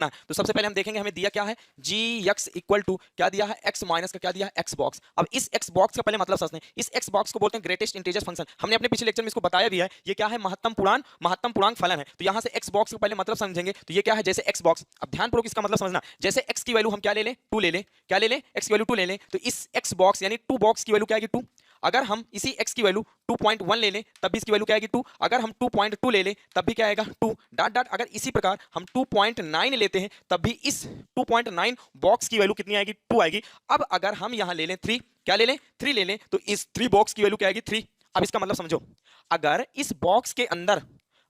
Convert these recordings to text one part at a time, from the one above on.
ना। तो सबसे पहले हम देखेंगे हमें दिया क्या है, जी एक्स इक्वल टू क्या दिया है, एक्स माइनस का क्या दिया है, एक्स बॉक्स। अब इस एक्स बॉक्स का पहले मतलब समझते हैं। इस एक्स बॉक्स को बोलते हैं ग्रेटेस्ट इंटीजर फंक्शन। हमने अपने पिछले लेक्चर में इसको बताया भी है, ये क्या है, महत्तम पूर्णांक फलन है। तो यहां से एक्स बॉक्स का पहले मतलब समझेंगे। तो ये क्या है, जैसे एक्स बॉक्स, अब ध्यानपूर्वक इसका मतलब समझना। जैसे एक्स की वैल्यू हम क्या ले लें, 2 ले लें, क्या ले लें, एक्स की वैल्यू 2 ले लें। तो इस एक्स बॉक्स यानी 2 बॉक्स की वैल्यू क्या आएगी, 2। अगर हम इसी x की वैल्यू 2.1 ले लें तब भी इसकी वैल्यू क्या आएगी, 2। अगर हम 2.2 ले लें तब भी क्या आएगा, 2 डॉट डॉट। अगर इसी प्रकार हम 2.9 लेते हैं तब भी इस 2.9 बॉक्स की वैल्यू कितनी आएगी, 2 आएगी। अब अगर हम यहां ले लें 3, क्या ले लें, 3 ले लें, तो इस 3 बॉक्स की वैल्यू क्या आएगी, 3। अब इसका मतलब समझो, अगर इस बॉक्स के अंदर,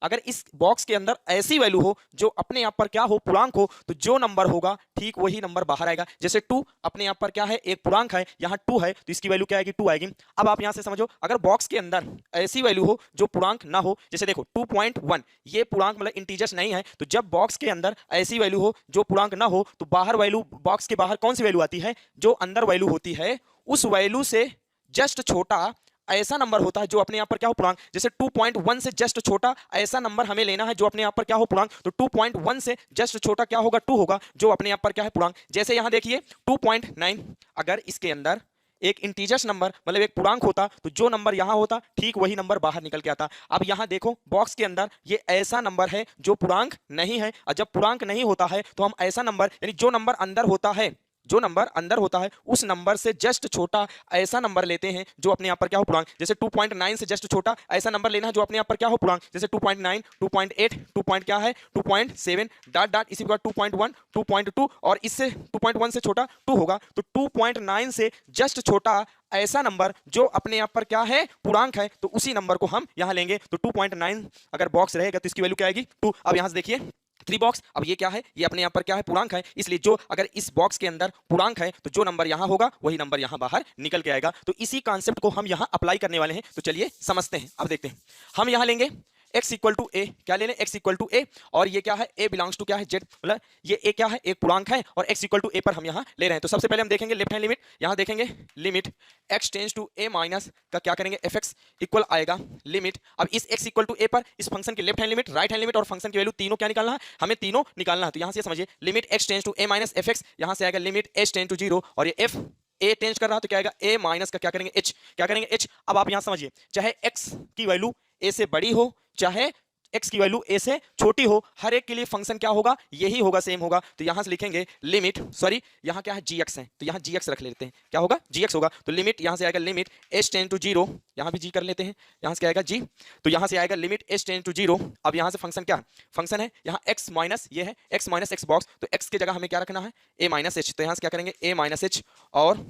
अगर इस बॉक्स के अंदर ऐसी वैल्यू हो जो अपने आप पर क्या हो, पूर्णांक हो, तो जो नंबर होगा ठीक वही नंबर बाहर आएगा। जैसे 2 अपने आप पर क्या है, एक पूर्णांक है, यहां 2 है तो इसकी वैल्यू क्या आएगी, 2 आएगी। अब आप यहां से समझो, अगर बॉक्स के अंदर ऐसी वैल्यू हो जो पूर्णांक ना हो, जैसे देखो 2.1 ये पूर्णांक मतलब इंटीजर्स नहीं है, तो जब बॉक्स के अंदर ऐसी वैल्यू हो जो पूर्णांक ना हो, तो बाहर वैल्यू, बॉक्स के बाहर कौन सी वैल्यू आती है, जो अंदर वैल्यू होती है उस वैल्यू से जस्ट छोटा ऐसा नंबर होता है जो अपने आप पर क्या हो, पूर्णांक। जैसे 2.1 से जस्ट छोटा ऐसा नंबर हमें लेना है जो अपने आप पर क्या हो, पूर्णांक। तो 2.1 से जस्ट छोटा क्या होगा, 2 होगा, जो अपने आप पर क्या है, पूर्णांक। जैसे यहां देखिए 2.9, अगर इसके अंदर एक इंटीजर्स नंबर मतलब एक पूर्णांक होता तो जो नंबर यहां होता ठीक वही नंबर बाहर निकल के आता। अब यहां देखो बॉक्स के अंदर ये ऐसा नंबर है जो पूर्णांक नहीं है, और जब पूर्णांक नहीं होता है तो हम ऐसा नंबर यानी जो नंबर अंदर होता है, जो नंबर अंदर होता है उस नंबर से जस्ट छोटा ऐसा नंबर लेते हैं जो अपने आप पर क्या हो, पूर्णांक। जैसे 2.9 से जस्ट छोटा ऐसा नंबर लेना है जो अपने आप पर क्या हो, पूर्णांक। जैसे 2.9, 2.8, 2 पॉइंट क्या है, 2.7 डॉट डॉट, इसी प्रकार 2.1, 2.2 और इससे 2.1 से छोटा 2 होगा। तो 2.9 से जस्ट छोटा ऐसा नंबर जो अपने आप पर क्या है, पूर्णांक है, तो उसी नंबर को हम यहां लेंगे। तो 2.9 अगर बॉक्स रहेगा तो इसकी वैल्यू क्या आएगी, 2। अब यहां से देखिए 3 बॉक्स, अब ये क्या है, ये अपने आप पर क्या है, पूर्णांक है, इसलिए जो अगर इस बॉक्स के अंदर पूर्णांक है तो जो नंबर यहां होगा वही नंबर यहां बाहर निकल के आएगा। तो इसी कॉन्सेप्ट को हम यहां अप्लाई करने वाले हैं। तो चलिए समझते हैं। अब देखते हैं, हम यहां लेंगे x इक्वल टू ए, क्या ले लें, x इक्वल टू ए, और ये क्या है, a बिलोंग्स टू क्या है, z, मतलब ये a क्या है, एक पूर्णांक है, और x इक्वल टू ए पर हम यहां ले रहे हैं। तो सबसे पहले हम देखेंगे लेफ्ट हैंड लिमिट, यहां देखेंगे limit x tends to a minus का क्या करेंगे, fx इक्वल आएगा लिमिट। अब इस x इक्वल टू ए पर इस फंक्शन की left hand limit, right hand limit और फंक्शन की वैल्यू तीनों क्या निकालना है, हमें तीनों निकालना है। तो यहां से समझिए limit x tends to a minus fx, यहां से आएगा लिमिट h टेंड्स टू 0, और ये f a टेंड्स कर रहा है तो क्या आएगा, a माइनस का क्या करेंगे, h, क्या करेंगे, h। अब आप यहां समझिए, चाहे x की वैल्यू a से बड़ी हो, चाहे x की वैल्यू a से छोटी हो, हर एक के लिए फंक्शन क्या होगा, यही होगा, सेम होगा। तो यहां से लिखेंगे लिमिट, सॉरी यहां क्या है, gx है, तो यहां gx रख लेते हैं, क्या होगा, gx होगा। तो लिमिट यहां से आएगा लिमिट h टेंड टू 0, यहां भी g कर लेते हैं, यहां से क्या आएगा g, तो यहां से आएगा लिमिट h टेंड टू 0। अब यहां से फंक्शन क्या फंक्शन है, यहां x माइनस ये है x माइनस x बॉक्स, तो x की जगह हमें क्या रखना है, a माइनस h, तो यहां से क्या करेंगे a माइनस h, और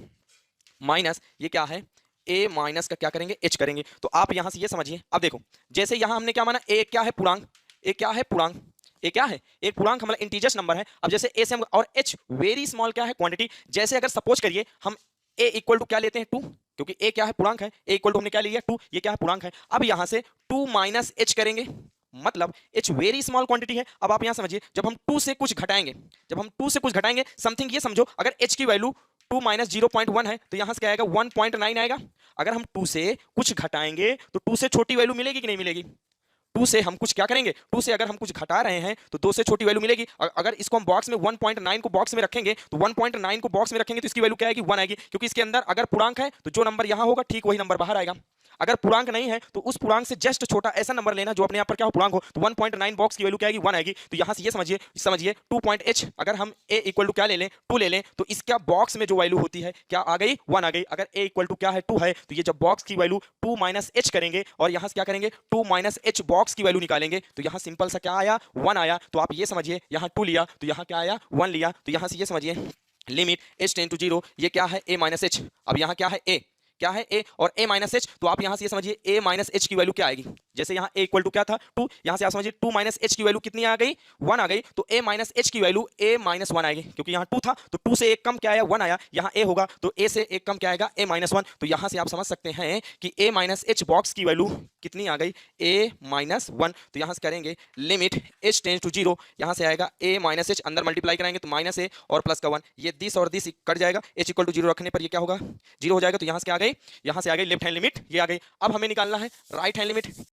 माइनस ये क्या है, a माइनस का क्या करेंगे, h करेंगे। तो आप यहां से ये समझिए, अब देखो जैसे यहां हमने क्या माना, a क्या है, पूर्णांक, a क्या है, पूर्णांक, a क्या है, एक पूर्णांक हमारा इंटीजर्स नंबर है। अब जैसे a से हम, और h वेरी स्मॉल क्या है, क्वांटिटी। जैसे अगर सपोज करिए हम a इक्वल टू क्या लेते हैं, 2, क्योंकि a क्या है, पूर्णांक है, a इक्वल टू हमने क्या लिया, 2, ये क्या है, पूर्णांक है। अब यहां से 2 माइनस h करेंगे, मतलब h वेरी स्मॉल क्वांटिटी है। अब आप यहां समझिए, जब हम 2 से कुछ घटाएंगे, जब हम 2 से कुछ घटाएंगे समथिंग, ये समझो अगर h की वैल्यू 2 माइनस 0.1 है तो यहां से क्या आएगा, 1.9 आएगा। अगर हम 2 से कुछ घटाएंगे तो 2 से छोटी वैल्यू मिलेगी कि नहीं मिलेगी, 2 से हम कुछ क्या करेंगे, 2 से अगर हम कुछ घटा रहे हैं तो 2 से छोटी वैल्यू मिलेगी। अगर इसको हम बॉक्स में 1.9 को बॉक्स में रखेंगे तो 1.9 को बॉक्स में रखेंगे तो इसकी वैल्यू क्या आएगी, 1 आएगी, क्योंकि इसके अंदर अगर पूर्णांक है तो जो नंबर यहां होगा ठीक वही नंबर बाहर आएगा। अगर पूर्णांक नहीं है तो उस पूर्णांक से जस्ट छोटा ऐसा नंबर लेना जो अपने आप पर क्या हो, पूर्णांक हो। तो 1.9 बॉक्स की वैल्यू क्या आएगी, 1 आएगी। तो यहां से ये समझिए समझिए 2.h, अगर हम a इक्वल टू क्या ले लें, 2 ले लें, तो इसका बॉक्स में जो वैल्यू होती है क्या आ गई, 1 आ गई। अगर a इक्वल टू क्या है, 2 है, तो ये जब बॉक्स की वैल्यू 2 माइनस h करेंगे और यहां से क्या करेंगे, 2 माइनस h बॉक्स की वैल्यू निकालेंगे, तो यहां सिंपल सा क्या आया, 1 आया। तो आप ये समझिए यहां 2 लिया तो यहां क्या आया, 1 लिया। तो यहां से ये समझिए लिमिट h टेंड टू 0, ये क्या है, a माइनस h। अब यहां क्या है, a, क्या है, a और a माइनस h। तो आप यहां से ये समझिए a माइनस h की वैल्यू क्या आएगी, जैसे यहां a इक्वल टू क्या था, 2, यहां से आप समझिए 2 माइनस h की वैल्यू कितनी आ गई, 1 आ गई। तो a माइनस h की वैल्यू a माइनस 1 आएगी, क्योंकि यहां 2 था तो 2 से 1 कम क्या आया, 1 आया। यहां a होगा तो a से 1 कम क्या आएगा, a माइनस 1। तो यहां से आप समझ सकते हैं कि a माइनस h बॉक्स की वैल्यू कितनी आ गई, a माइनस 1। तो यहां से करेंगे लिमिट h टेंड्स टू 0, यहां से आएगा a माइनस h, अंदर मल्टीप्लाई कराएंगे तो माइनस a और प्लस का 1, ये दिस और दिस कट जाएगा, h इक्वल टू 0 रखने पर ये क्या होगा, 0 हो जाएगा। तो यहां से क्या आ गई, यहां से आ गई लेफ्ट हैंड लिमिट, ये आ गई। अब हमें निकालना है राइट हैंड लिमिट,